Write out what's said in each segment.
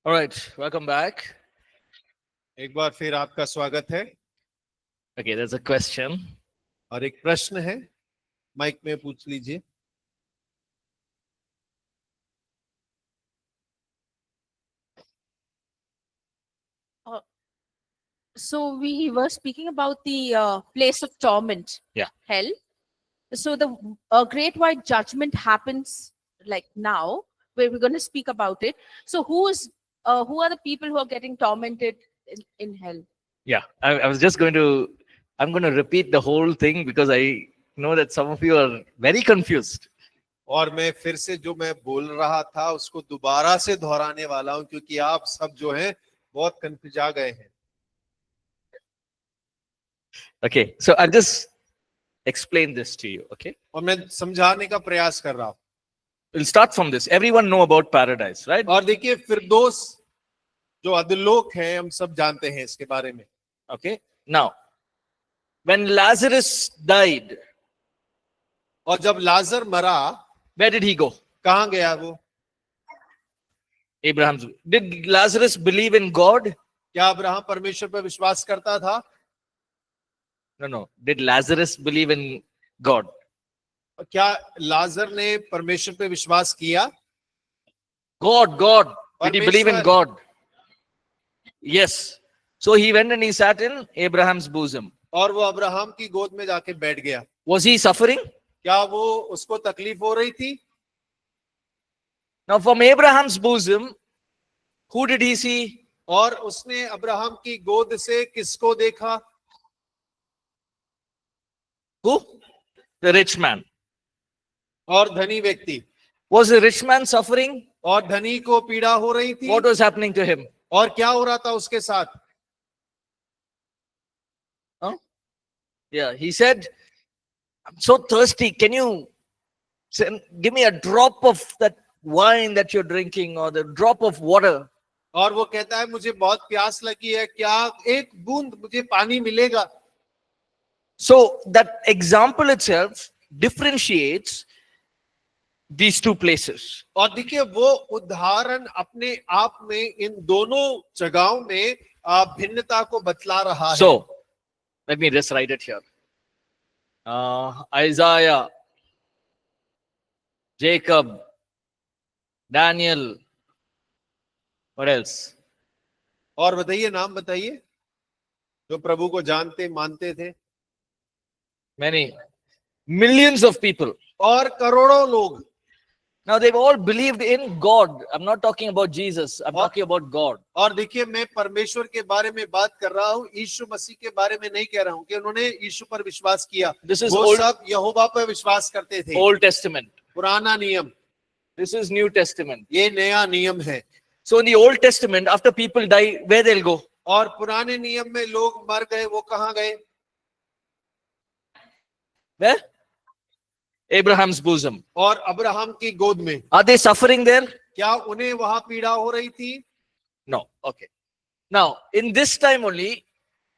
All right, welcome back. एक बार फिर आपका स्वागत है। Okay, there's a question. और एक प्रश्न है, माइक में पूछ लीजिए। So we were speaking about the place of torment, Yeah. hell. So the great white judgment happens like now, where we're going to speak about it. So who are the people who are getting tormented in hell? Yeah, I was just going to, I'm going to repeat the whole thing because I know that some of you are very confused. और मैं फिर से जो मैं बोल रहा था उसको दोबारा से दोहराने वाला हूं, क्योंकि आप सब जो हैं बहुत कंफ्यूज आ गए हैं। Okay, so I'll just explain this to you. Okay, और मैं समझाने का प्रयास कर रहा हूं। we'll start from this. Everyone know about paradise, right? और देखिए, फिरदौस जो अधोलोक है, हम सब जानते हैं इसके बारे में। Okay, now when Lazarus died, और जब लाजर मरा, where did he go? कहां गया वो? Abraham's. Did Lazarus believe in God? क्या अब्राहम परमेश्वर पर विश्वास करता था? No. Did Lazarus believe in God? क्या लाजर ने परमेश्वर पे विश्वास किया? God. Did he believe in God? Yes. So he went and he sat in Abraham's bosom. और वो अब्राहम की गोद में जाके बैठ गया। Was he suffering? क्या वो उसको तकलीफ हो रही थी? Now from Abraham's bosom, who did he see? और उसने अब्राहम की गोद से किसको देखा? Who? The rich man. और धनी व्यक्ति। Was the rich man suffering? और धनी को पीड़ा हो रही थी। What was happening to him? और क्या हो रहा था उसके साथ? Yeah, he said, I'm so thirsty. Can you give me a drop of that wine that you're drinking or the drop of water? और वो कहता है, मुझे बहुत प्यास लगी है, क्या एक बूंद मुझे पानी मिलेगा? So that example itself differentiates these two places. और देखिए, वो उदाहरण अपने आप में इन दोनों जगहों में भिन्नता को बतला रहा है। So let me just write it here. Isaiah, Jacob, Daniel, what else? और बताइए, नाम बताइए जो प्रभु को जानते मानते थे। Many millions of people. और करोड़ों लोग। Now they've all believed in God. I'm not talking about Jesus. I'm talking about God. और देखिए, मैं परमेश्वर के बारे में बात कर रहा हूँ, यीशु मसीह के बारे में नहीं कह रहा हूँ कि उन्होंने यीशु पर विश्वास किया। This is वो old, सब यहोवा पर विश्वास करते थे। Old Testament. पुराना नियम। This is New Testament. ये नया नियम है। So in the Old Testament, after people die, where they'll go? और पुराने नियम में लोग मर गए, वो कहाँ गए? Where? Abraham's bosom. और अब्राहम की गोद में। Are they suffering there? क्या उन्हें वहां पीड़ा हो रही थी? No. Okay. Now, in this time only,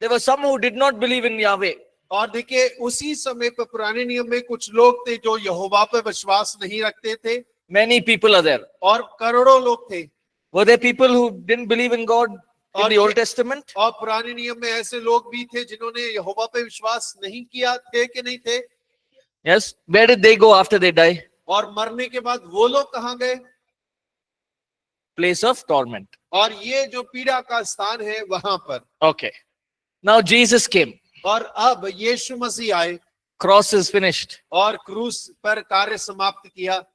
there were some who did not believe in Yahweh. और देखिए, उसी समय पर पुराने नियम में कुछ लोग थे जो यहोवा पर विश्वास नहीं रखते थे। Many people are there. और करोड़ों लोग थे। Were there people who didn't believe in God in the Old Testament? और पुराने नियम में ऐसे लोग भी थे जिन्होंने यहोवा पे विश्वास नहीं किया, थे कि नहीं थे? Yes. Where did they go after they die? और मरने के बाद वो लोग कहाँ गए? Place of torment. और ये जो पीड़ा का स्थान है, वहां पर। Okay. Now Jesus came. और अब यीशु मसीह आए। Cross is finished. और क्रूस पर कार्य समाप्त किया।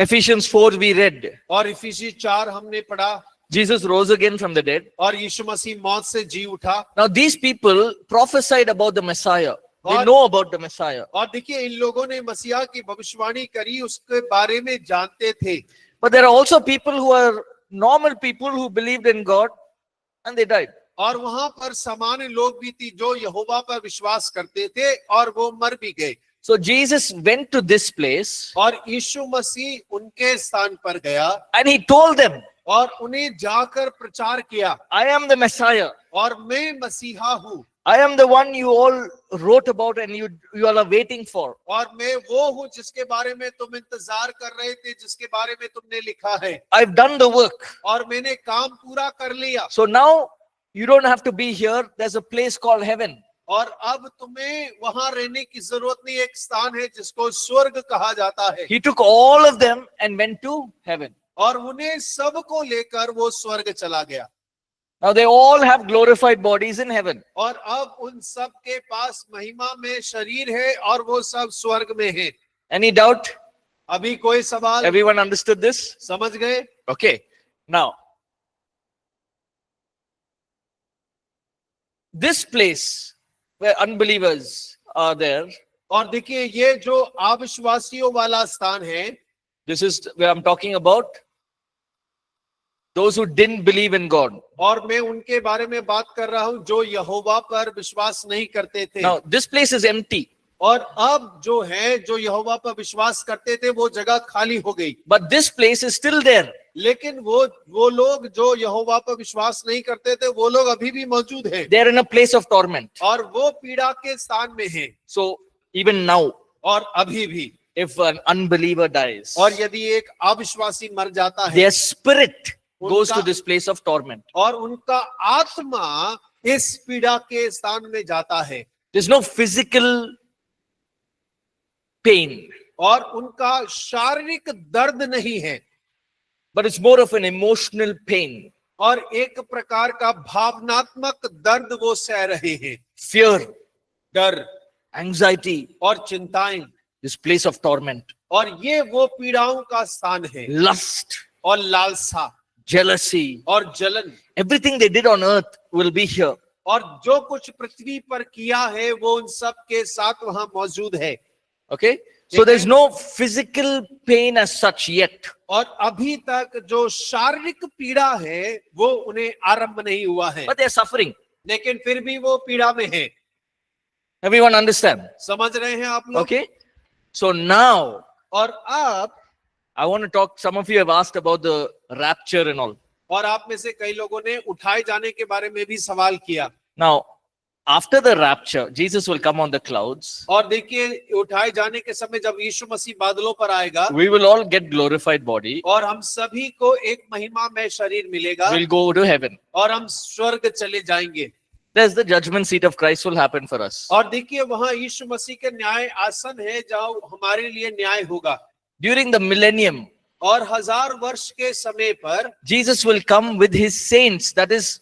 Ephesians 4 we read. और इफिसी 4 हमने पढ़ा। Jesus rose again from the dead. और यीशु मसीह मौत से जी उठा। Now these people prophesied about the Messiah. They और- know about the Messiah. और देखिए, इन लोगों ने मसीहा की भविष्यवाणी करी, उसके बारे में जानते थे। But there are also people who are normal people who believed in God and they died. और वहां पर सामान्य लोग भी थे जो यहोवा पर विश्वास करते थे और वो मर भी गए। So Jesus went to this place और यीशु मसीह उनके स्थान पर गया and he told them, और उन्हें जाकर प्रचार किया, I am the Messiah. और मैं मसीहा हूँ, I am the one you all wrote about and you all are waiting for. और मैं वो हूँ जिसके बारे में तुम इंतजार कर रहे थे, जिसके बारे में तुमने लिखा है, I've done the work. और मैंने काम पूरा कर लिया। So now you don't have to be here. There's a place called heaven. और अब तुम्हें वहां रहने की जरूरत नहीं, एक स्थान है जिसको स्वर्ग कहा जाता है। He took all of them and went to heaven. और उन्हें सबको लेकर वो स्वर्ग चला गया। Now they all have glorified bodies in heaven. और अब उन सब के पास महिमा में शरीर है और वो सब स्वर्ग में है। Any doubt? अभी कोई सवाल? Everyone understood this? समझ गए? Okay. Now, this place where unbelievers are there, और देखिए ये जो अविश्वासियों वाला स्थान है, this is where I'm talking about those who didn't believe in God. और मैं उनके बारे में बात कर रहा हूं जो यहोवा पर विश्वास नहीं करते थे। Now, this place is empty, और अब जो है, जो यहोवा पर विश्वास करते थे, वो जगह खाली हो गई। but this place is still there. लेकिन वो लोग जो यहोवा पर विश्वास नहीं करते थे, वो लोग अभी भी मौजूद हैं, They are in a place of torment. और वो पीड़ा के स्थान में हैं। So, even now, और अभी भी, if an unbeliever dies, और यदि एक अविश्वासी मर जाता है, their spirit goes to उनका- this place of torment. और उनका आत्मा इस पीड़ा के स्थान में जाता है, There's no physical pain, और उनका शारीरिक दर्द नहीं है, but it's more of an emotional pain, और एक प्रकार का भावनात्मक दर्द वो सह रहे हैं, fear, डर anxiety, और चिंताएं। this place of torment, और ये वो पीड़ाओं का स्थान है, lust, और लालसा jealousy, और जलन, everything they did on earth will be here. और जो कुछ पृथ्वी पर किया है वो उन सब के साथ वहां मौजूद है। Okay? So there's no physical pain as such yet. और अभी तक जो शारीरिक पीड़ा है वो उन्हें आरंभ नहीं हुआ है, But they're suffering. लेकिन फिर भी वो पीड़ा में है। Everyone understand? समझ रहे हैं आप लोग? Okay? So now, और अब, I want to talk, some of you have asked about the rapture and all. और आप में से कई लोगों ने उठाए जाने के बारे में भी सवाल किया। Now, after the rapture, Jesus will come on the clouds. और देखिए, उठाए जाने के समय जब यीशु मसीह बादलों पर आएगा, We will all get glorified body. और हम सभी को एक महिमा में शरीर मिलेगा, We'll go to heaven. और हम स्वर्ग चले जाएंगे। There's the judgment seat of Christ will happen for us. और देखिए वहां यीशु मसीह के न्याय आसन है जहाँ हमारे लिए न्याय होगा। During the millennium, और 1000 वर्ष के समय पर Jesus will come with his saints, that is,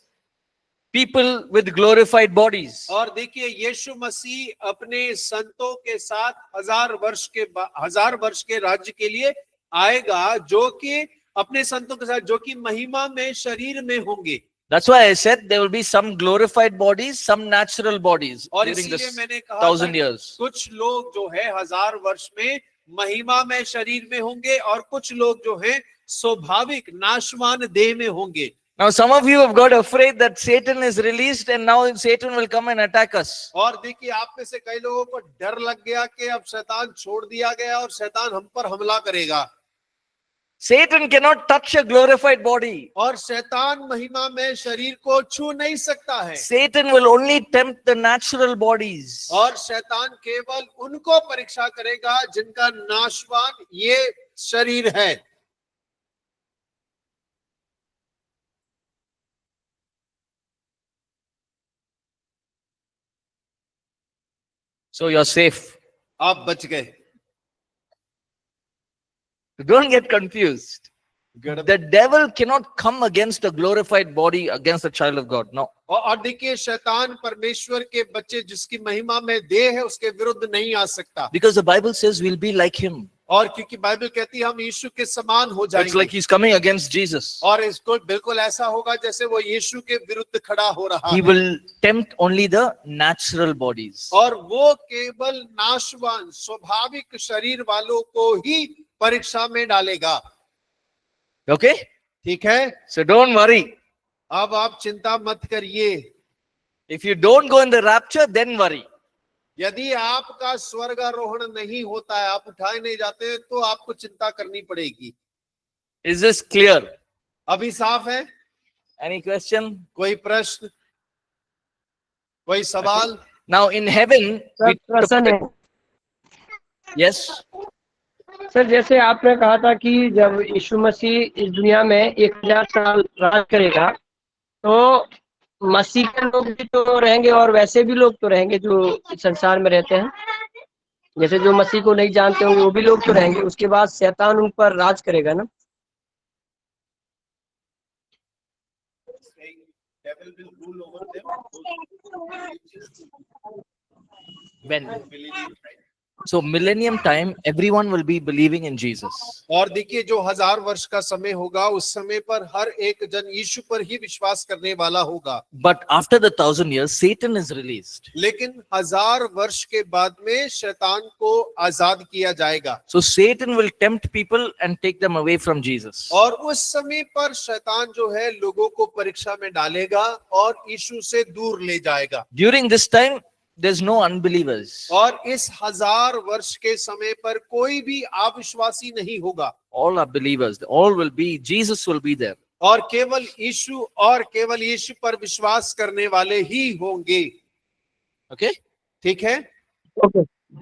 people with glorified bodies. और देखिए यीशु मसीह अपने संतों के साथ 1000 वर्ष के राज्य के लिए आएगा, जो कि अपने संतों के साथ, जो कि महिमा में शरीर में होंगे। That's why I said there will be some glorified bodies, some natural bodies और during इसीलिए this मैंने कहा 1000 था, years. कुछ लोग जो है 1000 वर्ष में महिमा में शरीर में होंगे, और कुछ लोग जो है स्वाभाविक नाशवान देह में होंगे। Now some of you have got afraid that Satan is released and now Satan will come and attack us. और देखिए आप में से कई लोगों को डर लग गया कि अब शैतान छोड़ दिया गया और शैतान हम पर हमला करेगा। Satan cannot touch a glorified body. और शैतान महिमा में शरीर को छू नहीं सकता है। Satan will only tempt the natural bodies. और शैतान केवल उनको परीक्षा करेगा जिनका नाशवान ये शरीर है। So you're safe. आप बच गए। Don't get confused. The devil cannot come against a glorified body against a child of God. No. और देखिए शैतान परमेश्वर के बच्चे जिसकी महिमा में देह है उसके विरुद्ध नहीं आ सकता। Because the Bible says we'll be like him. और क्योंकि बाइबल कहती है हम यीशु के समान हो It's जाएंगे। like he's coming against Jesus. और इसको बिल्कुल ऐसा होगा जैसे वो यीशु के विरुद्ध खड़ा हो रहा He है। will tempt only the natural bodies. और वो केवल नाशवान स्वाभाविक शरीर वालों को ही परीक्षा में डालेगा। Okay? ठीक है, So don't worry. अब आप चिंता मत करिए। If you don't go in the rapture, then worry. यदि आपका स्वर्गारोहण नहीं होता है, आप उठाए नहीं जाते, तो आपको चिंता करनी पड़ेगी। Is this clear? अभी साफ है? Any question? कोई प्रश्न? वही सवाल। Now in heaven, सर प्रश्न है yes, सर, जैसे आपने कहा था कि जब यीशु मसीह इस दुनिया में 1000 साल राज करेगा, तो मसीह के लोग भी तो रहेंगे और वैसे भी लोग तो रहेंगे जो इस संसार में रहते हैं। जैसे जो मसीह को नहीं जानते होंगे वो भी लोग तो रहेंगे, उसके बाद शैतान उन पर राज करेगा ना। when so millennium time, everyone will be believing in Jesus. और देखिए जो 1000 वर्ष का समय होगा, उस समय पर हर एक जन यीशु पर ही विश्वास करने वाला होगा। But after the 1,000 years, Satan is released. लेकिन 1000 वर्ष के बाद में शैतान को आजाद किया जाएगा। So Satan will tempt people and take them away from Jesus. और उस समय पर शैतान जो है लोगों को परीक्षा में डालेगा और यीशु से दूर ले जाएगा। During this time, there's no unbelievers. और इस 1000 वर्ष के समय पर कोई भी अविश्वासी नहीं होगा। All are believers. All will be, Jesus will be there. और केवल यीशु पर विश्वास करने वाले ही होंगे। Okay? ठीक है? Okay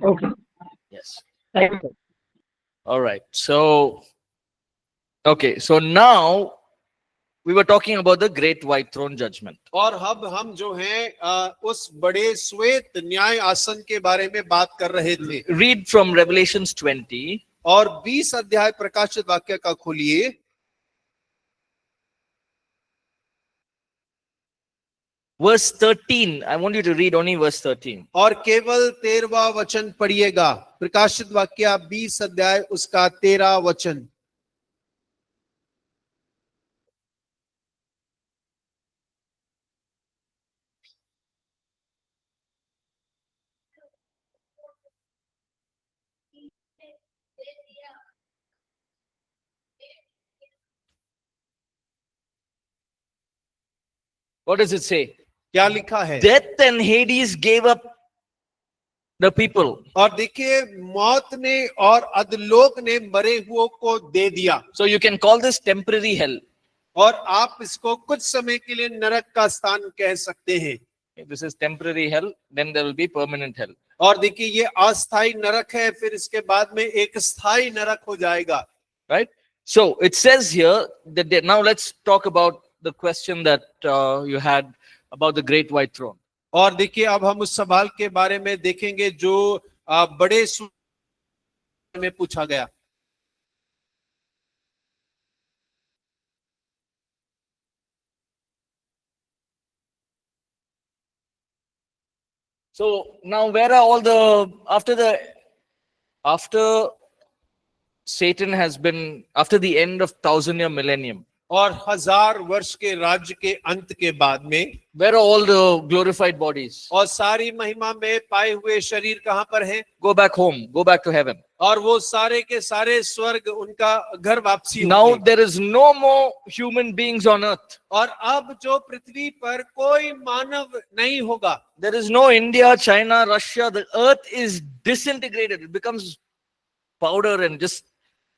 okay, Yes. Thank you. All right. So, okay. So now we were talking about the great white throne judgment. और अब हम जो हैं उस बड़े श्वेत न्याय आसन के बारे में बात कर रहे थे। Read from Revelations 20. और 20 अध्याय प्रकाशित वाक्य का खोलिए। Verse 13. I want you to read only verse 13. और केवल 13वां वचन पढ़िएगा। प्रकाशित वाक्य 20 अध्याय उसका 13 वचन। What does it say? क्या लिखा है? Death and Hades gave up the people. और देखिए मौत ने और अधलोक ने मरे हुओं को दे दिया। So you can call this temporary hell. और आप इसको कुछ समय के लिए नरक का स्थान कह सकते हैं। If this is temporary hell, then there will be permanent hell. और देखिए ये अस्थाई नरक है, फिर इसके बाद में एक स्थायी नरक हो जाएगा। Right? So it says here that now let's talk about the question that you had about the great white throne. और देखिए अब हम उस सवाल के बारे में देखेंगे जो बड़े में पूछा गया। So now where are all the after Satan has been, after the end of 1,000-year millennium, और 1000 वर्ष के राज्य के अंत के बाद में where are all the glorified bodies? और सारी महिमा में पाए हुए शरीर कहां पर हैं? Go back home, go back to heaven. और वो सारे के सारे स्वर्ग उनका घर वापसी Now होंगे। there is no more human beings on earth. और अब जो पृथ्वी पर कोई मानव नहीं होगा। There is no India, China, Russia. The earth is disintegrated. It becomes powder and just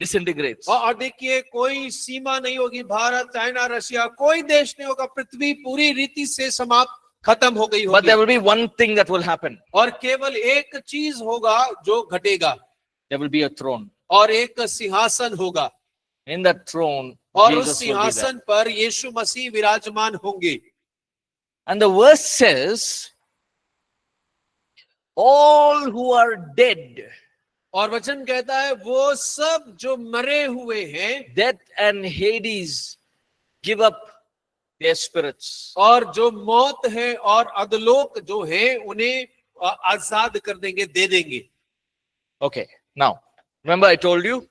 disintegrates. और देखिए कोई सीमा नहीं होगी, भारत, चाइना, रशिया, कोई देश नहीं होगा, पृथ्वी पूरी रीति से समाप्त खत्म हो गई But there होगी। will be one thing that will happen. और केवल एक चीज होगा जो घटेगा, There will be a throne. और एक सिंहासन होगा। In that throne, और उस Jesus will be there. सिंहासन पर यीशु मसीह विराजमान होंगे। And the verse says, all who are dead, और वचन कहता है वो सब जो मरे हुए हैं, death and Hades give up their spirits. और जो मौत है और अधलोक जो है उन्हें आजाद कर देंगे, दे देंगे। Okay, now, remember I told you,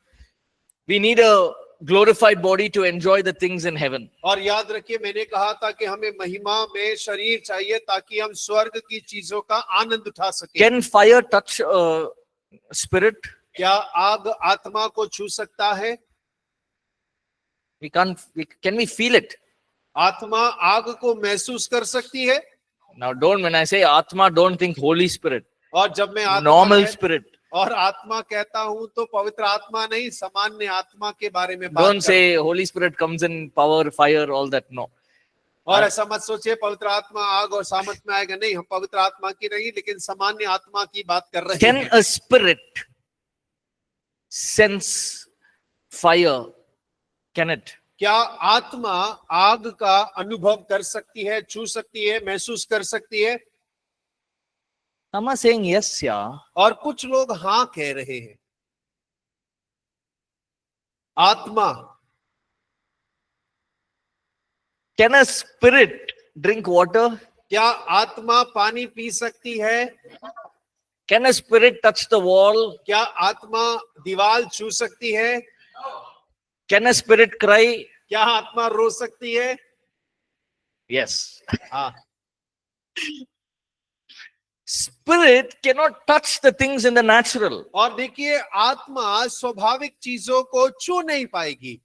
we need a glorified body to enjoy the things in heaven. और याद रखिए मैंने कहा था कि हमें महिमा में शरीर चाहिए ताकि हम स्वर्ग की चीजों का आनंद उठा सकें। Can fire touch spirit? क्या आग आत्मा को छू सकता है? We can't. Can we feel it? आत्मा आग को महसूस कर सकती है? Now, when I say Atma, don't think Holy Spirit. और जब मैं आत्मा Normal spirit. और आत्मा कहता हूं तो पवित्र आत्मा नहीं, सामान्य आत्मा के बारे में बात Don't say Holy Spirit comes in power, fire, all that. No. और ऐसा मत सोचिए पवित्र आत्मा आग और सामर्थ में आएगा, नहीं, हम पवित्र आत्मा की नहीं लेकिन सामान्य आत्मा की बात कर रहे Can हैं। a spirit sense fire? Can it? क्या आत्मा आग का अनुभव कर सकती है, छू सकती है, महसूस कर सकती है? Some are saying yes, yeah. और कुछ लोग हाँ कह रहे हैं। आत्मा, Can a spirit drink water? क्या आत्मा पानी पी सकती है? Can a spirit touch the wall? क्या आत्मा दीवार छू सकती है? Can a spirit cry? क्या आत्मा रो सकती है? Yes. हाँ। Spirit cannot touch the things in the natural. और देखिए आत्मा स्वाभाविक चीजों को छू नहीं पाएगी।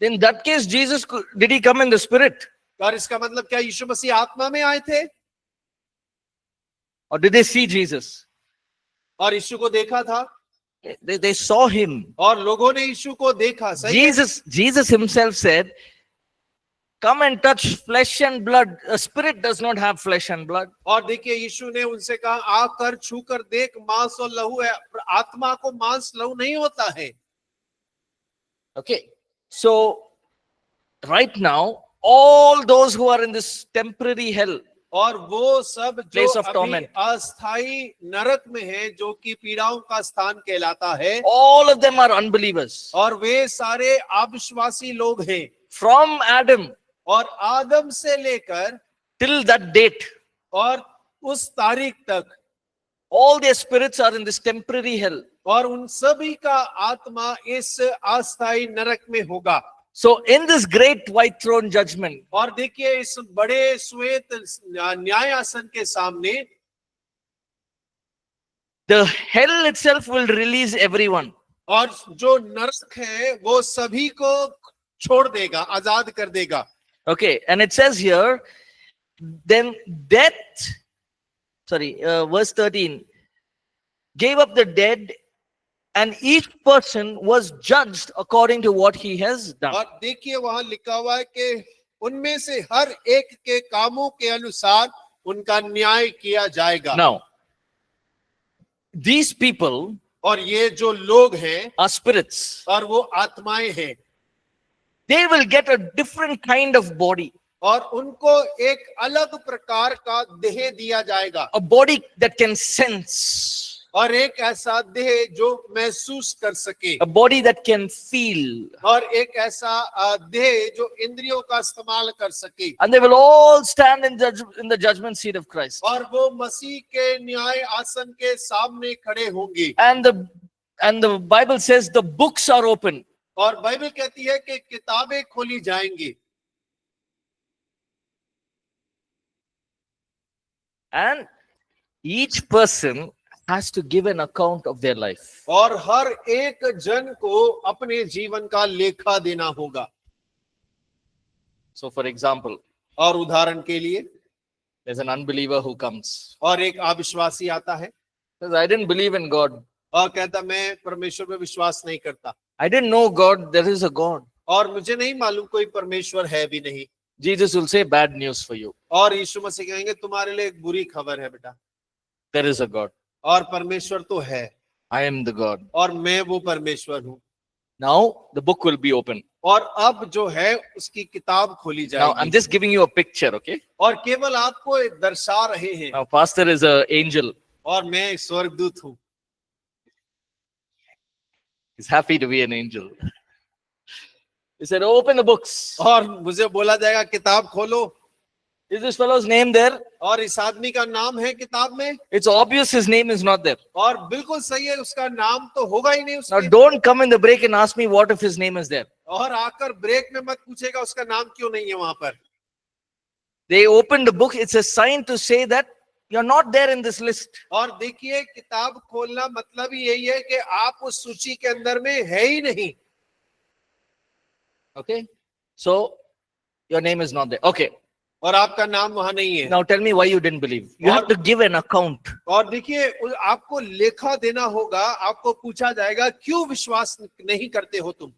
In that case, did he come in the spirit? और इसका मतलब क्या यीशु मसीह आत्मा में आए थे Or did they see Jesus? और यीशु को देखा था? They saw him. और लोगों ने यीशु को देखा। सही है? Jesus himself said, come and touch flesh and blood. A spirit does not have flesh and blood. और देखिए यीशु ने उनसे कहा आकर छू कर देख, मांस और लहू है, पर आत्मा को मांस लहू नहीं होता है। Okay. So, right now, all those who are in this temporary hell, और वो सब जो Place of अभी torment. अस्थाई नरक में है, जो कि पीड़ाओं का स्थान कहलाता है, all of them are unbelievers. और वे सारे अविश्वासी लोग हैं। From Adam और आदम से लेकर till that date, और उस तारीख तक all their spirits are in this temporary hell. और उन सभी का आत्मा इस अस्थाई नरक में होगा। So, in this great white throne judgment, और देखिए इस बड़े श्वेत न्याय आसन के सामने the hell itself will release everyone. और जो नरक है वो सभी को छोड़ देगा, आजाद कर देगा। Okay, and it says here, then death, verse 13, gave up the dead, and each person was judged according to what he has done. और देखिए वहां लिखा हुआ है कि उनमें से हर एक के कामों के अनुसार उनका न्याय किया जाएगा। Now, these people और ये जो लोग हैं are spirits. और वो आत्माएं हैं, They will get a different kind of body, और उनको एक अलग प्रकार का देह दिया जाएगा, a body that can sense, और एक ऐसा देह जो महसूस कर सके, a body that can feel, और एक ऐसा देह जो इंद्रियों का इस्तेमाल कर सके। and they will all stand in the judgment seat of Christ. और वो मसीह के न्याय आसन के सामने खड़े होंगे। And the Bible says the books are open. और बाइबल कहती है कि किताबें खोली जाएंगी, And each person has to give an account of their life. और हर एक जन को अपने जीवन का लेखा देना होगा। So, for example, और उदाहरण के लिए there's an unbeliever who comes. और एक अविश्वासी आता है Says, I didn't believe in God. और कहता मैं परमेश्वर में विश्वास नहीं करता, I didn't know God. There is a God. और मुझे नहीं मालूम कोई परमेश्वर है भी नहीं। Jesus will say, bad news for you. और यीशु मसीह कहेंगे तुम्हारे लिए एक बुरी खबर है बेटा, There is a God. और परमेश्वर तो है, I am the God. और मैं वो परमेश्वर हूँ। Now the book will be open. और अब जो है उसकी किताब खोली Now I'm जाएगी। just giving you a picture, okay? और केवल आपको दर्शा रहे हैं। Now pastor is an angel. और मैं एक स्वर्गदूत हूँ। He's happy to be an angel. He said, open the books. और मुझे बोला जाएगा किताब खोलो, Is this fellow's name there? और इस आदमी का नाम है किताब में, It's obvious his name is not there. और बिल्कुल सही है उसका नाम तो होगा ही नहीं Now उसके। don't come in the break and ask me what if his name is there. और आकर ब्रेक में मत पूछेगा उसका नाम क्यों नहीं है वहां पर। They opened the book. It's a sign to say that you're not there in this list. और देखिए किताब खोलना मतलब ही यही है कि आप उस सूची के अंदर में है ही नहीं। Okay? So your name is not there. Okay. और आपका नाम वहां नहीं है। Now tell me why you didn't believe. You have to give an account. और देखिए आपको लेखा देना होगा, आपको पूछा जाएगा क्यों विश्वास नहीं करते हो तुम,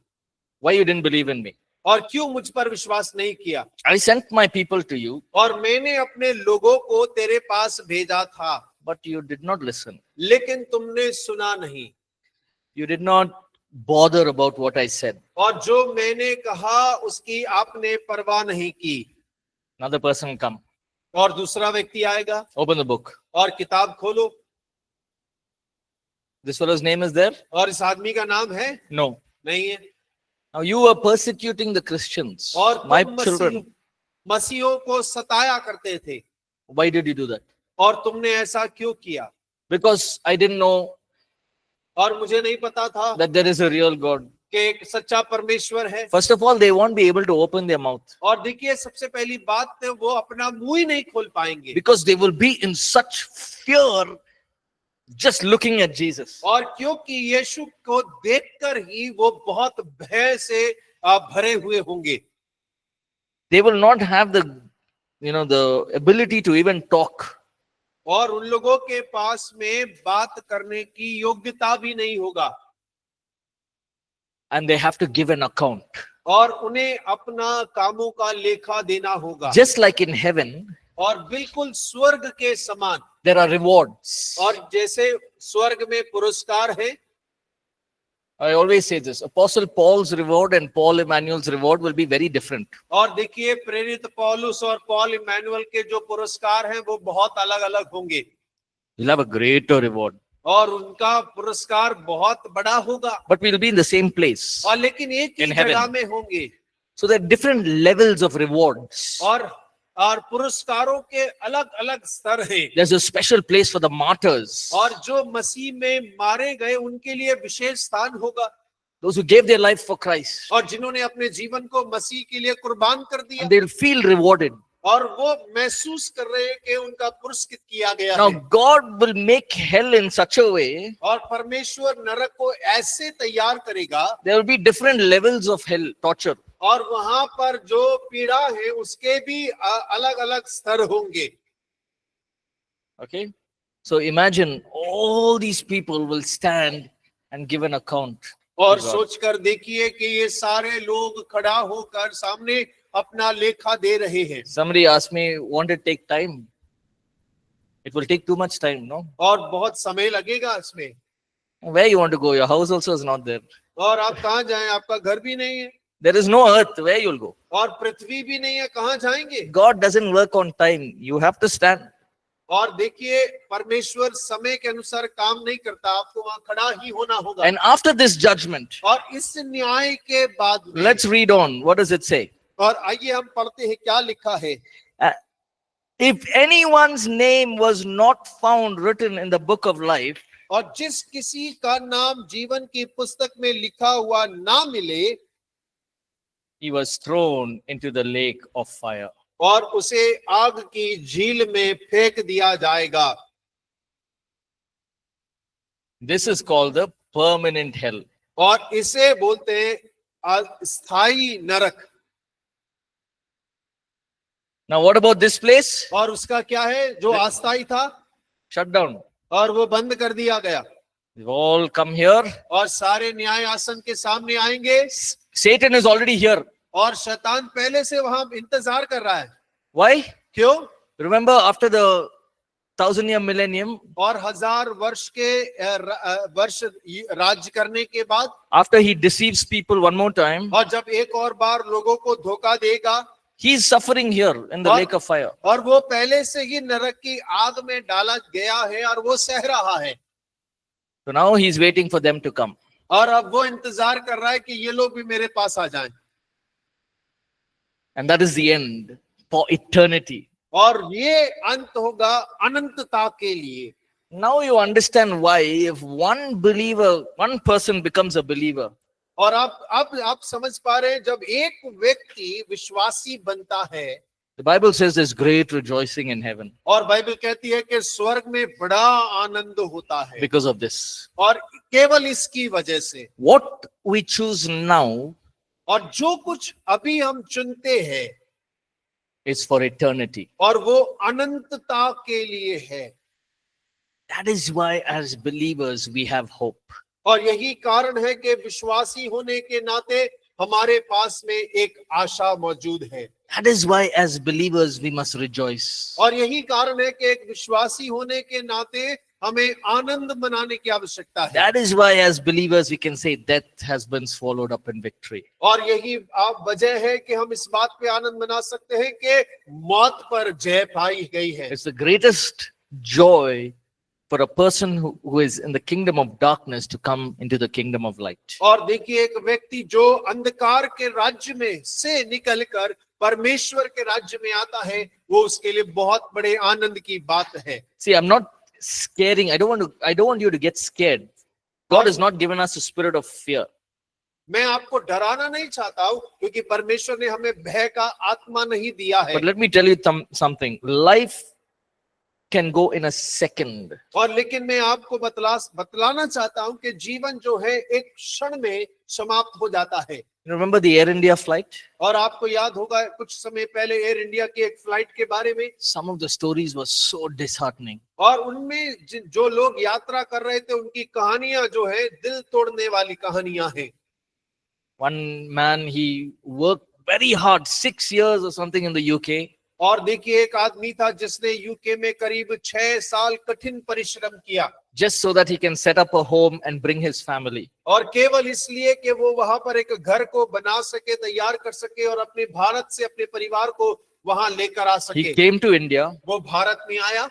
Why you didn't believe in me. और क्यों मुझ पर विश्वास नहीं किया? I sent my people to you, और मैंने अपने लोगों को तेरे पास भेजा था, but you did not listen. लेकिन तुमने सुना नहीं। You did not bother about what I said. और जो मैंने कहा उसकी आपने परवाह नहीं की। Another person come. और दूसरा व्यक्ति आएगा, Open the book. और किताब खोलो, This fellow's name is there? और इस आदमी का नाम है? No. नहीं है। Now you are persecuting the Christians, और my तुम children. मसीहों को सताया करते थे, Why did you do that? और तुमने ऐसा क्यों किया? Because I didn't know और मुझे नहीं पता था that there is a real God. कि एक सच्चा परमेश्वर है। First of all, they won't be able to open their mouth और देखिए, सबसे पहली बात है वो अपना मुंह ही नहीं खोल पाएंगे, because they will be in such fear just looking at Jesus. और क्योंकि यीशु को देखकर ही वो बहुत भय से भरे हुए होंगे। They will not have the ability to even talk. और उन लोगों के पास में बात करने की योग्यता भी नहीं होगा, And they have to give an account. और उन्हें अपना कामों का लेखा देना होगा। Just like in heaven, और बिल्कुल स्वर्ग के समान, there are rewards. और जैसे स्वर्ग में पुरस्कार है। I always say this, Apostle Paul's reward and Paul Emmanuel's reward will be very different. और देखिए, प्रेरित पौलुस और पॉल इमैनुअल के जो पुरस्कार हैं वो बहुत अलग अलग होंगे, You'll have a greater reward. और उनका पुरस्कार बहुत बड़ा होगा, But we'll be in the same place. और लेकिन एक ही In heaven. जगह में होंगे। So there are different levels of rewards. और पुरस्कारों के अलग अलग स्तर हैं। There's a special place for the martyrs. और जो मसीह में मारे गए उनके लिए विशेष स्थान होगा, Those who gave their life for Christ. और जिन्होंने अपने जीवन को मसीह के लिए कुर्बान कर दिया, And they'll feel rewarded. और वो महसूस कर रहे हैं कि उनका पुरस्कृत किया गया Now है। God will make hell in such a way, और परमेश्वर नरक को ऐसे तैयार करेगा, there will be different levels of hell, torture. और वहां पर जो पीड़ा है उसके भी अलग अलग स्तर होंगे। Okay? So imagine all these people will stand and give an account. और to God. सोचकर देखिए कि ये सारे लोग खड़ा होकर सामने अपना लेखा दे रहे हैं। Somebody asked me, won't it take time? It will take too much time, no? और बहुत समय लगेगा इसमें। Where you want to go? Your house also is not there. और आप कहाँ जाएं? आपका घर भी नहीं है, There is no earth. Where you'll go? और पृथ्वी भी नहीं है, कहाँ जाएंगे? God doesn't work on time. You have to stand. और देखिए, परमेश्वर समय के अनुसार काम नहीं करता, आपको वहां खड़ा ही होना होगा। And after this judgment, और इस न्याय के बाद में, let's read on. What does it say? और आइए हम पढ़ते हैं क्या लिखा है। If anyone's name was not found written in the book of life, और जिस किसी का नाम जीवन की पुस्तक में लिखा हुआ ना मिले, he was thrown into the lake of fire. और उसे आग की झील में फेंक दिया जाएगा। This is called the permanent hell. और इसे बोलते हैं स्थायी नरक। Now, what about this place? और उसका क्या है जो अस्थायी था? Shut down. और वो बंद कर दिया गया। They all come here. और सारे न्याय आसन के सामने आएंगे, Satan is already here. और शैतान पहले से वहां इंतजार कर रहा है। Why? क्यों? Remember, after the 1000-year millennium, और 1000 वर्ष के वर्ष राज्य करने के बाद, after he deceives people one more time, और जब एक और बार लोगों को धोखा देगा, he is suffering here in the और- lake of fire. और वो पहले से ही नरक की आग में डाला गया है और वो सह रहा है। So now he is waiting for them to come. और अब वो इंतजार कर रहा है कि ये लोग भी मेरे पास आ जाएं। And that is the end for eternity. और ये अंत होगा अनंतता के लिए। Now you understand why if one believer, one person becomes a believer, और आप समझ पा रहे हैं, जब एक व्यक्ति विश्वासी बनता है, the Bible says there's great rejoicing in heaven और बाइबल कहती है कि स्वर्ग में बड़ा आनंद होता है, because of this. और केवल इसकी वजह से। What we choose now और जो कुछ अभी हम चुनते हैं, is for eternity. और वो अनंतता के लिए है। That is why as believers we have hope. और यही कारण है कि विश्वासी होने के नाते हमारे पास में एक आशा मौजूद है। That is why as believers we must rejoice. और यही कारण है कि एक विश्वासी होने के नाते हमें आनंद मनाने की आवश्यकता है। That is why as believers we can say death has been swallowed up in victory. और यही आप वजह है कि हम इस बात पे आनंद मना सकते हैं कि मौत पर जय पाई गई है। It's the greatest joy for a person who is in the kingdom of darkness to come into the kingdom of light. और देखिए, एक व्यक्ति जो अंधकार के राज्य में से निकलकर परमेश्वर के राज्य में आता है, वो उसके लिए बहुत बड़े आनंद की बात है। See, I'm not scaring. I don't want you to get scared. God has not given us a spirit of fear. मैं आपको डराना नहीं चाहता हूँ, क्योंकि परमेश्वर ने हमें भय का आत्मा नहीं दिया है। But let me tell you something. Life can go in a second. और लेकिन मैं आपको बतलाना चाहता हूँ कि जीवन जो है एक क्षण में समाप्त हो जाता है। You remember the Air India flight? और आपको याद होगा कुछ समय पहले एयर इंडिया की एक फ्लाइट के बारे में, Some of the stories were so disheartening. और उनमें जो लोग यात्रा कर रहे थे उनकी कहानियां जो है दिल तोड़ने वाली कहानियां हैं। One man, he worked very hard, 6 years or something in the UK. और देखिए, एक आदमी था जिसने यूके में करीब 6 साल कठिन परिश्रम किया, Just so that he can set up a home and bring his family. और केवल इसलिए कि वो वहां पर एक घर को बना सके, तैयार कर सके और अपने भारत से अपने परिवार को वहां लेकर आ He सके। came to India. वो भारत में आया,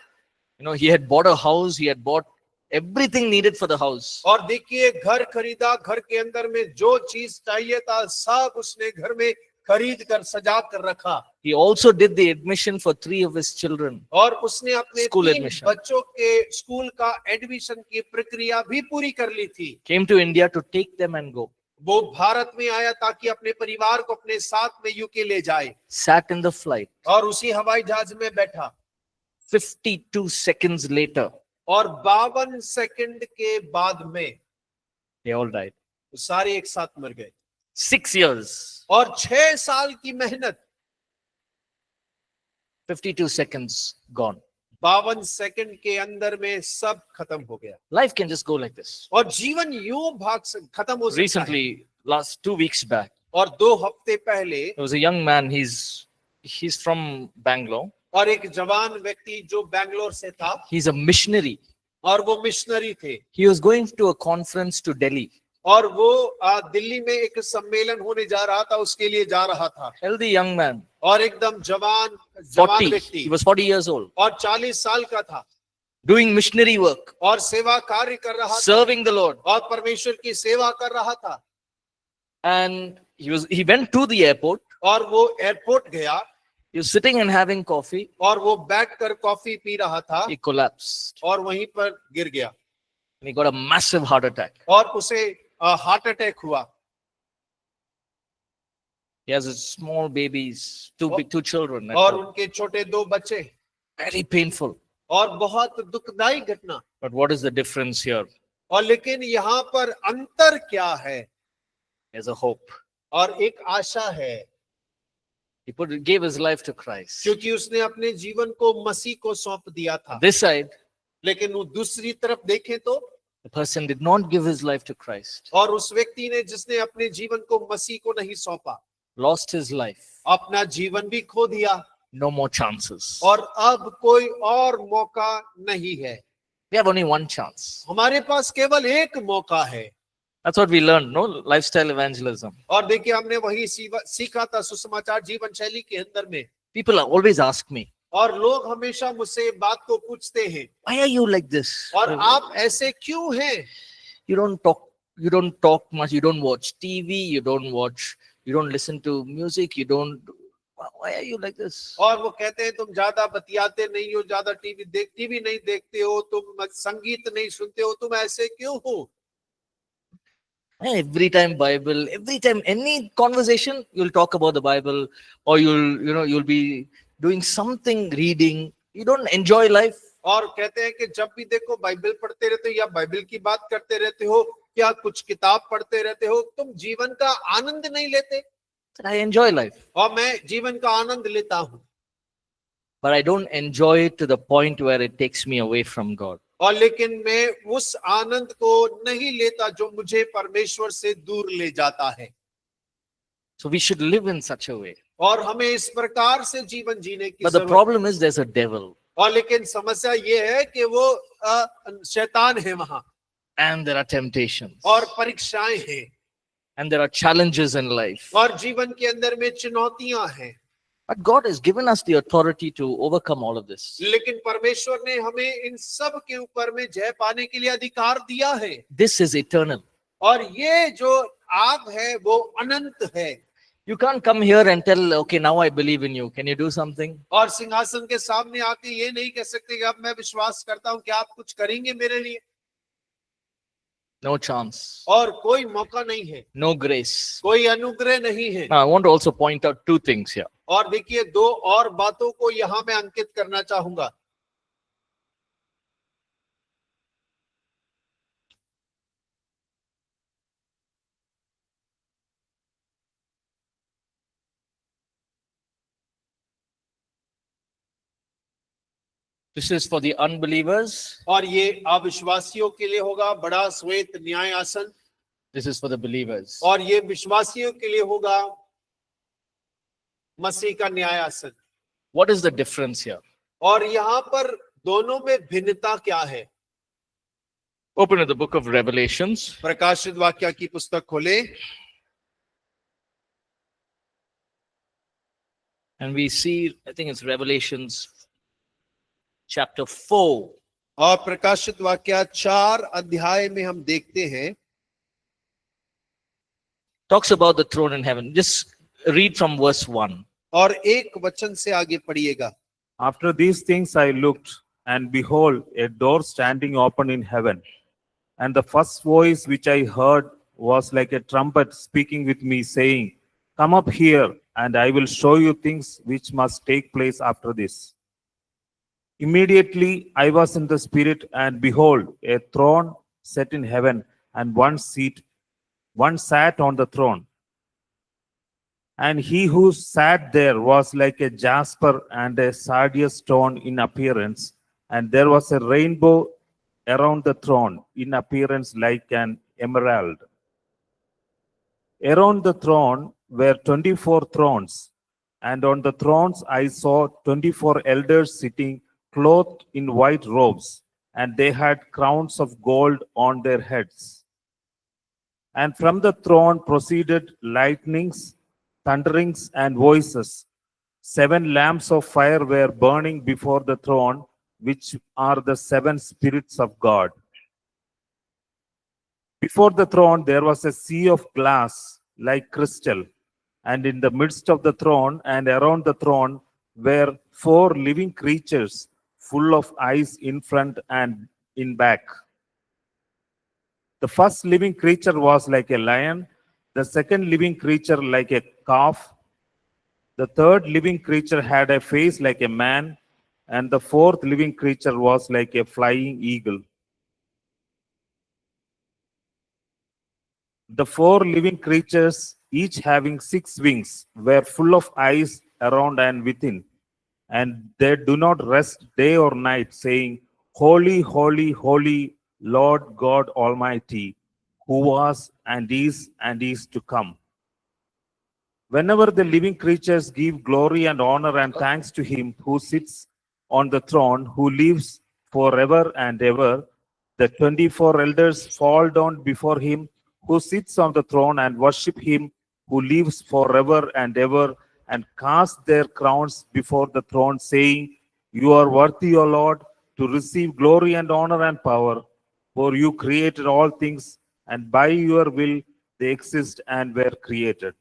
You know, he had bought a house. He had bought everything needed for the house. और देखिए घर खरीदा, घर के अंदर में जो चीज चाहिए था सब उसने घर में खरीद कर सजा कर रखा। He also did the admission for 3 of his children. और उसने अपने School 3 admission. बच्चों के स्कूल का एडमिशन की प्रक्रिया भी पूरी कर ली थी। Came to India to take them and go. वो भारत में आया ताकि अपने परिवार को अपने साथ में यूके ले जाए, Sat in the flight. और उसी हवाई जहाज में बैठा। 52 seconds later, और 52 सेकंड के बाद में they all died. वो सारे एक साथ मर गए। 6 years, और 6 साल की मेहनत, 52 seconds gone. 52 सेकंड के अंदर में सब खत्म हो गया। Life can just go like this. और जीवन यूं खत्म हो सकता है। Recently, last 2 weeks back, और 2 हफ्ते पहले there was a young man. He's from Bangalore. और एक जवान व्यक्ति जो बैंगलोर से था, He's a missionary. और वो मिशनरी थे, He was going to a conference to Delhi. और वो दिल्ली में एक सम्मेलन होने जा रहा था, उसके लिए जा रहा था। Healthy young man, और एकदम जवान 40. व्यक्ति, He was 40 years old, और 40 साल का था, doing missionary work, और सेवा कार्य कर रहा था, serving the Lord. और परमेश्वर की सेवा कर रहा था। And he went to the airport. और वो एयरपोर्ट गया, He was sitting and having coffee. और वो बैठकर कॉफी पी रहा था, He collapsed. और वहीं पर गिर गया, And he got a massive heart attack. और उसे हार्ट अटैक हुआ। He has his small babies, two children. at और home. उनके छोटे 2 बच्चे, Very painful. और बहुत दुखदाई घटना। But what is the difference here? और लेकिन यहाँ पर अंतर क्या है? There's a hope. और एक आशा है, He gave his life to Christ. क्योंकि उसने अपने जीवन को मसीह को सौंप दिया था। This side, लेकिन वो दूसरी तरफ देखें तो, the person did not give his life to Christ, और उस व्यक्ति ने जिसने अपने जीवन को मसीह को नहीं सौंपा, lost his life. अपना जीवन भी खो दिया, No more chances. और अब कोई और मौका नहीं है। We have only one chance. हमारे पास केवल एक मौका है। That's what we learned, no? Lifestyle evangelism. और देखिए, हमने वही सीखा था सुसमाचार जीवन शैली के अंदर में। People always ask me, और लोग हमेशा मुझसे बात को पूछते हैं, why are you like this? और आप ऐसे क्यों हैं? You don't talk much, you don't watch TV, you don't listen to music, why are you like this? और वो कहते हैं तुम ज्यादा बतियाते नहीं हो, ज्यादा टीवी नहीं देखते हो, तुम संगीत नहीं सुनते हो, तुम ऐसे क्यों हो? Every time Bible, every time any conversation, you'll talk about the Bible, or you'll be doing something, reading. You don't enjoy life. और कहते हैं कि जब भी देखो बाइबल पढ़ते रहते हो या बाइबल की बात करते रहते हो, क्या कुछ किताब पढ़ते रहते हो, तुम जीवन का आनंद नहीं लेते? I enjoy life, और मैं जीवन का आनंद लेता हूँ, but I don't enjoy it to the point where it takes me away from God. और लेकिन मैं उस आनंद को नहीं लेता जो मुझे परमेश्वर से दूर ले जाता है। So we should live in such a way. और हमें इस प्रकार से जीवन जीने की But the जरूरत problem is there's a devil और लेकिन समस्या ये है कि वो शैतान है वहां and there are temptations और परीक्षाएं हैं and there are challenges in life. और जीवन के अंदर में चुनौतियां हैं। But God has given us the authority to overcome all of this. लेकिन परमेश्वर ने हमें इन सब के ऊपर में जय पाने के लिए अधिकार दिया है This is eternal. और ये जो आग है वो अनंत है। You can't come here and tell, okay, now I believe in you. Can you do something? और सिंहासन के सामने आके ये नहीं कह सकते कि अब मैं विश्वास करता हूं कि आप कुछ करेंगे मेरे लिए। No chance. और कोई मौका नहीं है, No grace. कोई अनुग्रह नहीं है। Now, I want to also point out two things here. और देखिए दो और बातों को यहां मैं अंकित करना चाहूंगा। This is for the unbelievers. और ये अविश्वासियों के लिए होगा बड़ा श्वेत न्याय आसन This is for the believers. और ये विश्वासियों के लिए होगा मसीह का न्याय आसन। What is the difference here? और यहाँ पर दोनों में भिन्नता क्या है? Open to the book of Revelations. प्रकाशित वाक्य की पुस्तक खोले And we see, I think it's Revelations chapter 4. और प्रकाशित वाक्य 4 अध्याय में हम देखते हैं Talks about the throne in heaven. Just read from verse 1. और एक वचन से आगे पढ़िएगा। After these things I looked, and behold, a door standing open in heaven. And the first voice which I heard was like a trumpet speaking with me, saying, Come up here, and I will show you things which must take place after this. Immediately I was in the Spirit, and behold, a throne set in heaven, and one sat on the throne. And he who sat there was like a jasper and a sardius stone in appearance, and there was a rainbow around the throne, in appearance like an emerald. Around the throne were 24 thrones, and on the thrones I saw 24 elders sitting, clothed in white robes, and they had crowns of gold on their heads. And from the throne proceeded lightnings, thunderings, and voices. 7 lamps of fire were burning before the throne, which are the 7 spirits of God. Before the throne there was a sea of glass like crystal, and in the midst of the throne and around the throne were 4 living creatures, full of eyes in front and in back. The first living creature was like a lion, the second living creature like a calf, the third living creature had a face like a man, and the fourth living creature was like a flying eagle. The 4 living creatures, each having 6 wings, were full of eyes around and within, and they do not rest day or night, saying, Holy, holy, holy, Lord God Almighty, who was and is to come. Whenever the living creatures give glory and honor and thanks to him who sits on the throne, who lives forever and ever, the 24 elders fall down before him who sits on the throne and worship him who lives forever and ever, and cast their crowns before the throne, saying, You are worthy, O Lord, to receive glory and honor and power, for you created all things, and by your will they exist and were created.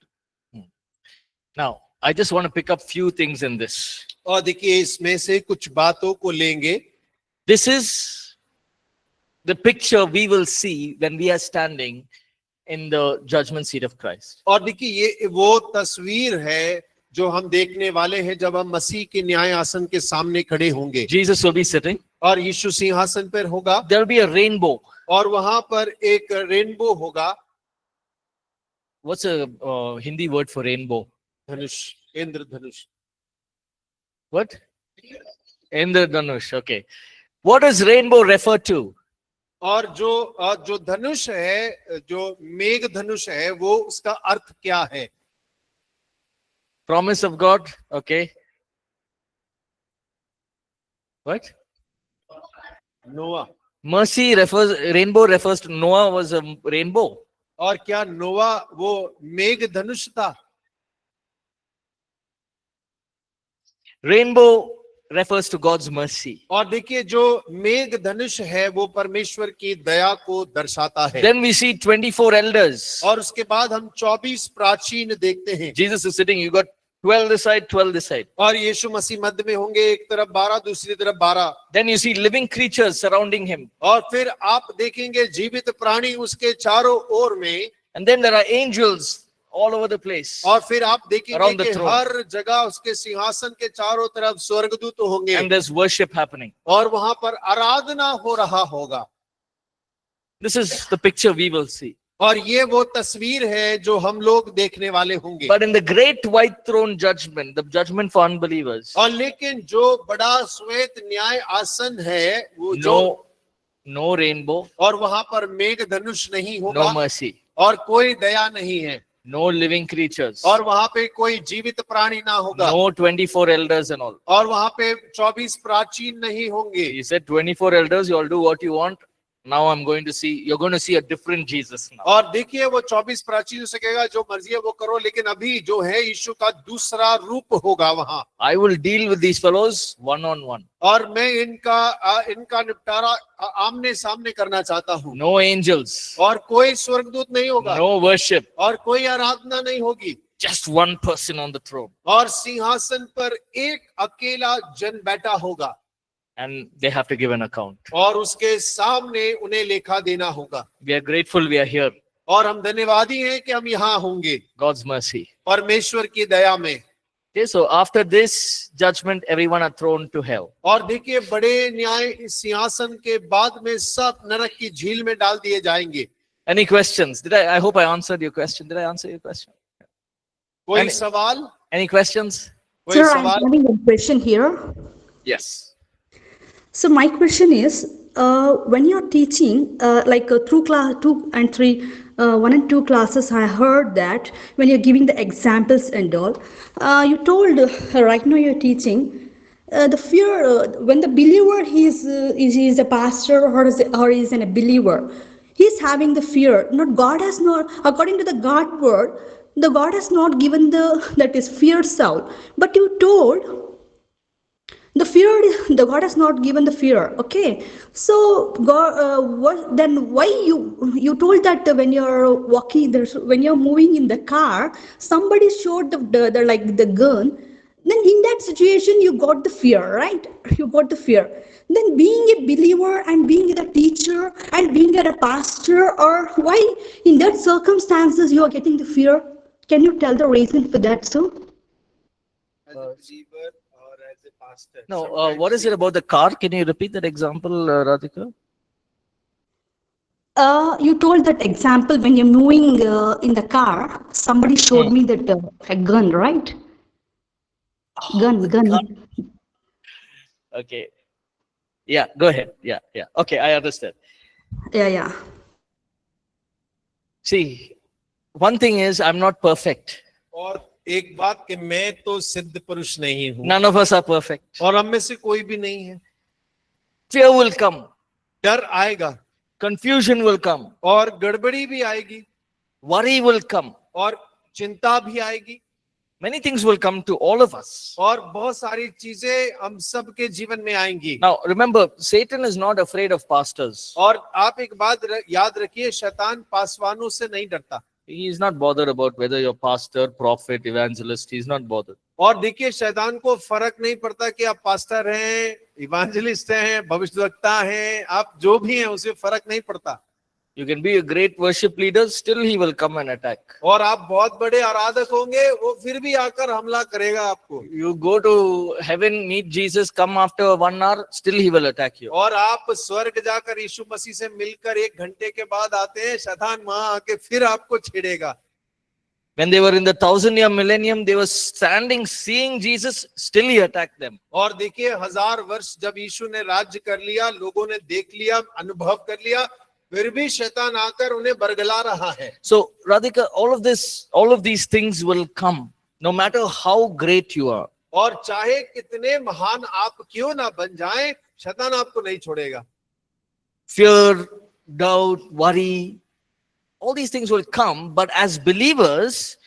Now, I just want to pick up few things in this. और देखिए इसमें से कुछ बातों को लेंगे। This is the picture we will see when we are standing in the judgment seat of Christ. और देखिए ये वो तस्वीर है जो हम देखने वाले हैं जब हम मसीह के न्याय आसन के सामने खड़े होंगे। Jesus will be sitting. और यीशु सिंहासन पर होगा There will be a rainbow. और वहां पर एक रेनबो होगा। What's a Hindi word for rainbow? Dhanush, Indradhanush. What? Indradhanush. Okay. What does rainbow refer to? और जो धनुष है, जो मेघ धनुष है, वो उसका अर्थ क्या है? Promise of God. Okay. What? नोआ, Mercy refers, rainbow refers to Noah was a rainbow. और क्या नोआ वो मेघ धनुष था? Rainbow refers to God's mercy. और देखिए जो मेघ धनुष है वो परमेश्वर की दया को दर्शाता है। Then we see 24 elders. और उसके बाद हम 24 प्राचीन देखते हैं। Jesus is sitting, you got 12 this side, 12 this side. और यीशु मसीह मध्य में होंगे, एक तरफ 12, दूसरी तरफ 12। Then you see living creatures surrounding him. और फिर आप देखेंगे जीवित प्राणी उसके चारों ओर में। And then there are angels all over the place. और फिर आप देखेंगे Around the कि throne. हर जगह उसके सिंहासन के चारों तरफ स्वर्गदूत होंगे। And there's worship happening. और वहां पर आराधना हो रहा होगा। This is the picture we will see. और ये वो तस्वीर है जो हम लोग देखने वाले होंगे। But in the great white throne judgment, the judgment for unbelievers, और लेकिन जो बड़ा श्वेत न्याय आसन है वो जो no rainbow, और वहां पर मेघ धनुष नहीं no होगा mercy, और कोई दया नहीं है no living creatures, और वहां पे कोई जीवित प्राणी ना होगा no 24 elders and all. और वहां पे 24 प्राचीन नहीं होंगे। He said 24 elders, you all do what you want. Now I'm going to see, you're going to see a different Jesus now. और देखिए वो 24 प्राचीन से कहेगा जो मर्जी है वो करो, लेकिन अभी जो है यीशु का दूसरा रूप होगा वहां। I will deal with these fellows one on one. और मैं इनका निपटारा आमने सामने करना चाहता हूँ। No angels, और कोई स्वर्गदूत नहीं होगा no worship, और कोई आराधना नहीं होगी। just one person on the throne. और सिंहासन पर एक अकेला जन बैठा होगा And they have to give an account. और उसके सामने उन्हें लेखा देना होगा। We are grateful we are here. और हम धन्यवादी हैं कि हम यहाँ होंगे God's mercy. परमेश्वर की दया में। Okay, so after this judgment, everyone are thrown to hell. और देखिए बड़े न्याय इस सिंहासन के बाद में सब नरक की झील में डाल दिए जाएंगे। Any questions? I hope I answered your question. Did I answer your question? कोई And- सवाल? Any questions? कोई Sir, I'm सवाल? having a question here. Yes. So my question is, when you're teaching, through class 2 and 3, 1 and 2 classes, I heard that when you're giving the examples and all, you told right now you're teaching the fear when the believer is a pastor or is a believer, he's having the fear. Not God has not, according to the God word, the God has not given that is fear Saul, but you told. The God has not given the fear. Okay, so God, why you told that when you're walking, when you're moving in the car, somebody showed the gun. Then in that situation, you got the fear, right? You got the fear. Then being a believer and being a teacher and being a pastor, or why in that circumstances you are getting the fear? Can you tell the reason for that, sir? As a believer or as a pastor? No, Sometimes what is it about the car? Can you repeat that example, Radhika? You told that example when you're moving in the car, somebody showed me that a gun, right? Gun. Okay. Yeah, go ahead. Yeah. Okay, I understand. Yeah. See, one thing is, I'm not perfect. और एक बात कि मैं तो सिद्ध पुरुष नहीं हूँ None of us are perfect. और हम में से कोई भी नहीं है। Fear will come. डर आएगा Confusion will come. और गड़बड़ी भी आएगी Worry will come. और चिंता भी आएगी Many things will come to all of us. और बहुत सारी चीजें हम सब के जीवन में आएंगी। Now, remember, Satan is not afraid of pastors. और आप एक बात याद रखिए, शैतान पासवानों से नहीं डरता। He is not bothered about whether you're pastor, prophet, evangelist. He's not bothered. और देखिए शैतान को फर्क नहीं पड़ता कि आप पास्टर हैं, इवेंजलिस्ट हैं, भविष्यवक्ता हैं, आप जो भी हैं उसे फर्क नहीं पड़ता। You can be a great worship leader, still he will come and attack. और आप बहुत बड़े आराधक होंगे, वो फिर भी आकर हमला करेगा आपको। You go to heaven, meet Jesus, come after 1 hour, still he will attack you. और आप स्वर्ग जाकर यीशु मसीह से मिलकर 1 घंटे के बाद आते हैं, शैतान वहां आके फिर आपको छेड़ेगा। When they were in the 1000-year millennium, they were standing, seeing Jesus, still he attacked them. और देखिए 1000 वर्ष जब यीशु ने राज्य कर लिया, लोगों ने देख लिया, अनुभव कर लिया, फिर भी शैतान आकर उन्हें बरगला रहा है। So, Radhika, all of these things will come. No matter how great you are, और चाहे कितने महान आप क्यों ना बन जाएं, शैतान आपको नहीं छोड़ेगा। fear, doubt, worry, all these things will come, but as believers,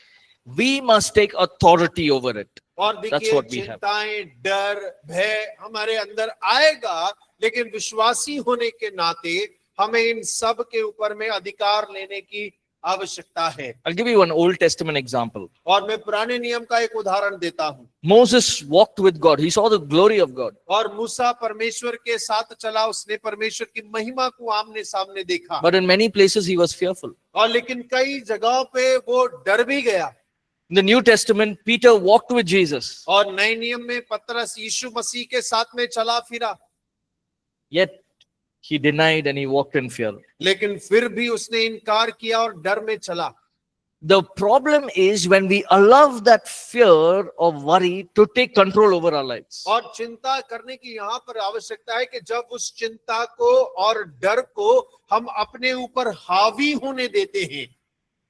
we must take authority over it. और That's देखिए what we have. चिंताएं, डर, भय हमारे अंदर आएगा, लेकिन विश्वासी होने के नाते हमें इन सब के ऊपर में अधिकार लेने की आवश्यकता है। I'll give you one Old Testament example. और मैं पुराने नियम का एक उदाहरण देता हूँ। Moses walked with God. He saw the glory of God. और मूसा परमेश्वर के साथ चला, उसने परमेश्वर की महिमा को आमने सामने देखा। But in many places he was fearful. और लेकिन कई जगहों पे वो डर भी गया। In the New Testament, Peter walked with Jesus. और नए नियम में पतरस यीशु मसीह के साथ में चला फिरा, Yet he denied and he walked in fear. लेकिन फिर भी उसने इनकार किया और डर में चला। The problem is when we allow that fear or worry to take control over our lives. और चिंता करने की यहाँ पर आवश्यकता है कि जब उस चिंता को और डर को हम अपने ऊपर हावी होने देते हैं,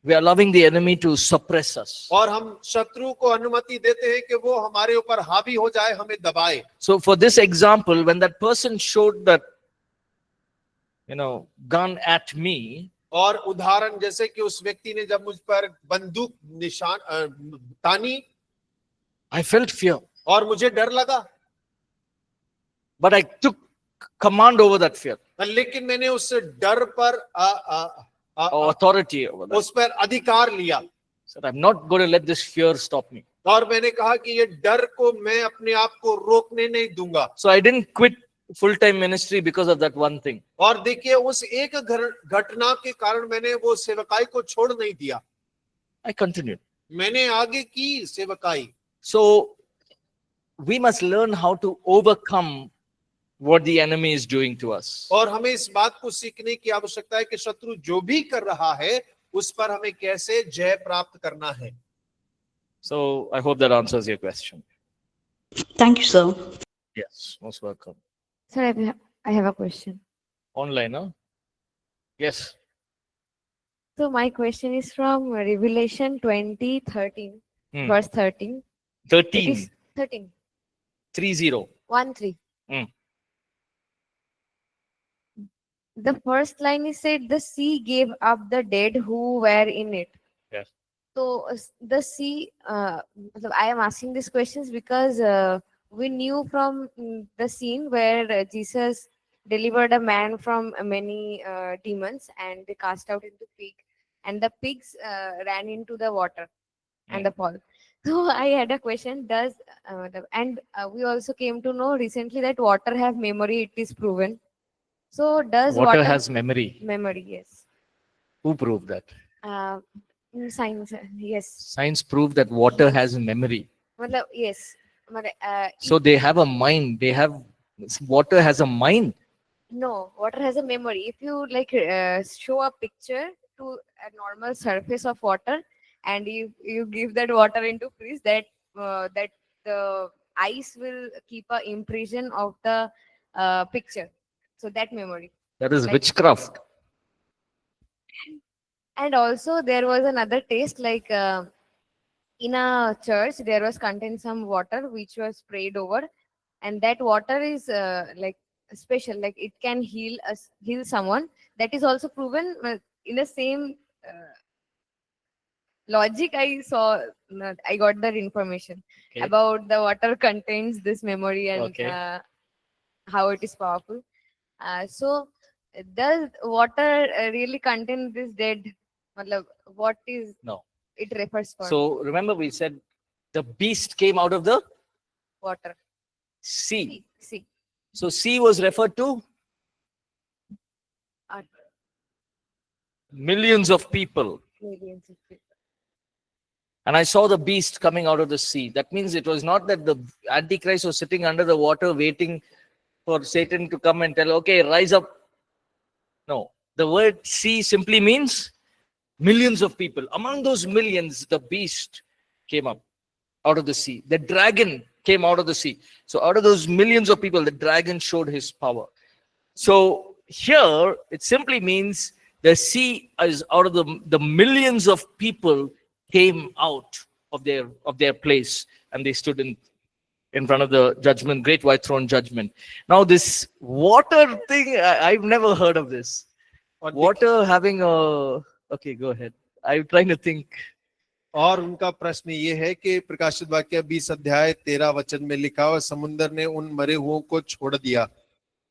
We are allowing the enemy to suppress us. और हम शत्रु को अनुमति देते हैं कि वो हमारे ऊपर हावी हो जाए, हमें दबाए। So for this example, when that person showed that, gun at me, और उदाहरण जैसे कि उस व्यक्ति ने जब मुझ पर बंदूक निशान तानी, I felt fear. और मुझे डर लगा, But I took command over that fear, लेकिन मैंने उस डर पर or authority over that. उस पर अधिकार लिया। Said, I'm not going to let this fear stop me. और मैंने कहा कि ये डर को मैं अपने आप को रोकने नहीं दूंगा। So I didn't quit full-time ministry because of that one thing. और देखिए उस एक घटना के कारण मैंने वो सेवकाई को छोड़ नहीं दिया, I continued. मैंने आगे की सेवकाई। So we must learn how to overcome what the enemy is doing to us. और हमें इस बात को सीखने की आवश्यकता है कि शत्रु जो भी कर रहा है उस पर हमें कैसे जय प्राप्त करना है। So I hope that answers your question. Thank you, sir. Yes, most welcome. Sir, I have a question. Online, huh? Yes. So my question is from Revelation 20:13, Hmm. verse 13. It 13, is 13, 30. 1-3. Hmm. The first line is said, the sea gave up the dead who were in it. Yes. So the sea, I am asking these questions because we knew from the scene where Jesus delivered a man from many demons and they cast out into pig, and the pigs ran into the water and the fall. So I had a question. We also came to know recently that water have memory. It is proven. So does Water has memory. memory? Yes. Who proved that? In science, yes. Science proved that water has memory. Yes. So they have a mind. Water has a mind. No, water has a memory. If you show a picture to a normal surface of water, and you give that water into freeze, that the ice will keep a impression of the picture. So that memory. That is Like- witchcraft. And also there was another taste, in a church there was contained some water which was sprayed over, and that water is special, like it can heal someone. That is also proven in the same logic. I got that information Okay. about the water contains this memory and Okay. how it is powerful. So does water really contain this dead? What is No. it refers for? So remember we said the beast came out of the Water. sea. See. So sea was referred to millions of people. Millions of people. And I saw the beast coming out of the sea. That means it was not that the Antichrist was sitting under the water waiting for Satan to come and tell, okay, rise up. No, the word sea simply means millions of people. Among those millions, the beast came up out of the sea. The dragon came out of the sea. So out of those millions of people, the dragon showed his power. So here, it simply means the sea is out of the millions of people came out of their place, and they stood in front of the judgment, great white throne judgment. Now this water thing, I've never heard of this. और Water having a, okay, go ahead. I'm trying to think. और उनका प्रश्न ये है कि प्रकाशित वाक्य 20 अध्याय 13 वचन में लिखा और समुन्दर ने उन मरे हुओं को छोड़ दिया।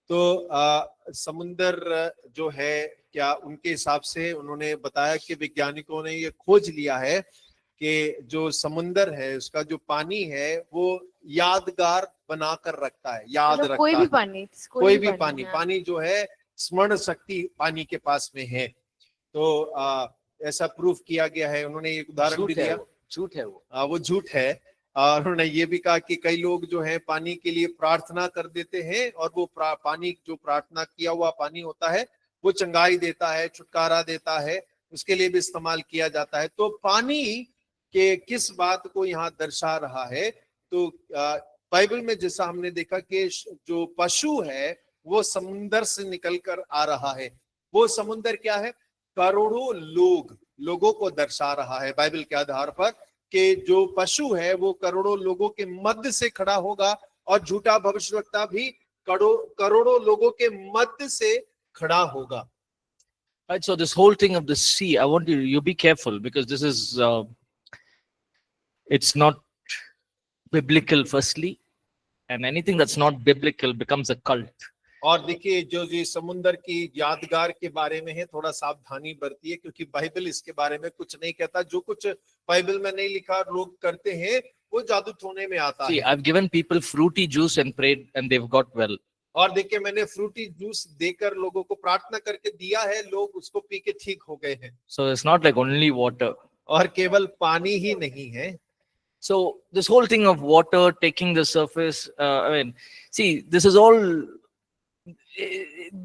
तो समुन्दर जो है, क्या उनके हिसाब से उन्होंने बताया कि वैज्ञानिकों ने ये खोज लिया है कि जो समुन्दर है उसका जो पानी है वो यादगार बनाकर रखता है, याद मतलब रखता कोई भी है। पानी, कोई भी पानी, हाँ। पानी जो है स्मरण शक्ति पानी के पास में है। तो ऐसा प्रूफ किया गया है। उन्होंने एक उदाहरण भी दिया। झूठ है वो। वो झूठ है। और उन्होंने ये भी कहा कि कई लोग जो है पानी के लिए प्रार्थना कर देते हैं और वो पानी जो प्रार्थना किया हुआ पानी होता है वो चंगाई देता है, छुटकारा देता है, उसके लिए भी इस्तेमाल किया जाता है। तो पानी के किस बात को यहाँ दर्शा रहा है? तो बाइबल में जैसा हमने देखा कि जो पशु है वो समुन्दर से निकल कर आ रहा है। वो समुन्दर क्या है? करोड़ों लोगों को दर्शा रहा है बाइबल के आधार पर, कि जो पशु है वो करोड़ों लोगों के मध्य से खड़ा होगा और झूठा भविष्यवक्ता भी करोड़ों लोगों के मध्य से खड़ा होगा। Right, so this whole thing of the sea, I want you be careful, because this is it's not biblical firstly, and anything that's not biblical becomes a cult. और देखिए जो ये समुन्दर की यादगार के बारे में है, थोड़ा सावधानी बरतिए, क्योंकि बाइबल इसके बारे में कुछ नहीं कहता। जो कुछ बाइबल में नहीं लिखा लोग करते हैं वो जादू टोने में आता See, है। I've given people fruity juice and prayed, and they've got well. और देखिए मैंने फ्रूटी जूस देकर लोगों को प्रार्थना करके दिया है, लोग उसको पी के ठीक हो गए हैं। So it's not like only water. और केवल पानी ही नहीं है। So this whole thing of water taking the surface, I mean, see, this is all.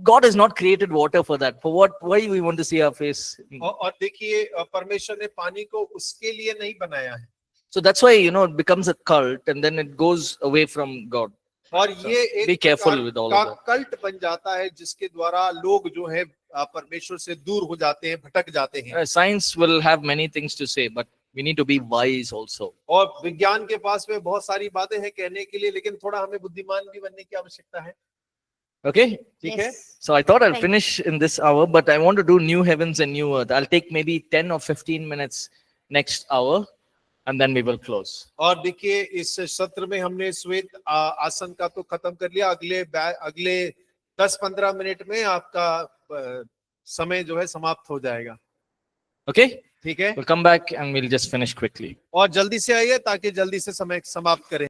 God has not created water for that. For what? Why we want to see our face? और देखिए परमेश्वर ने पानी को उसके लिए नहीं बनाया है। So that's why, it becomes a cult, and then it goes away from God. और ये एक Be careful प्रकार with all का of that. कल्ट बन जाता है जिसके द्वारा लोग जो है परमेश्वर से दूर हो जाते हैं, भटक जाते हैं। Science will have many things to say, but we need to be wise also. और विज्ञान के पास में बहुत सारी बातें हैं कहने के लिए, लेकिन थोड़ा हमें बुद्धिमान भी बनने की आवश्यकता है। Okay? ठीक है। Yes. So I thought I'll Thank finish in this hour, but I want to do new heavens and new earth. I'll take maybe 10 or 15 minutes next hour, and then we will close. और देखिए इस सत्र में हमने श्वेत आसन का तो खत्म कर लिया। अगले 10-15 मिनट में आपका समय जो है समाप्त हो जाएगा। Okay? ठीक है। We'll come back and we'll just finish quickly. और जल्दी से आइए ताकि जल्दी से समय समाप्त करें।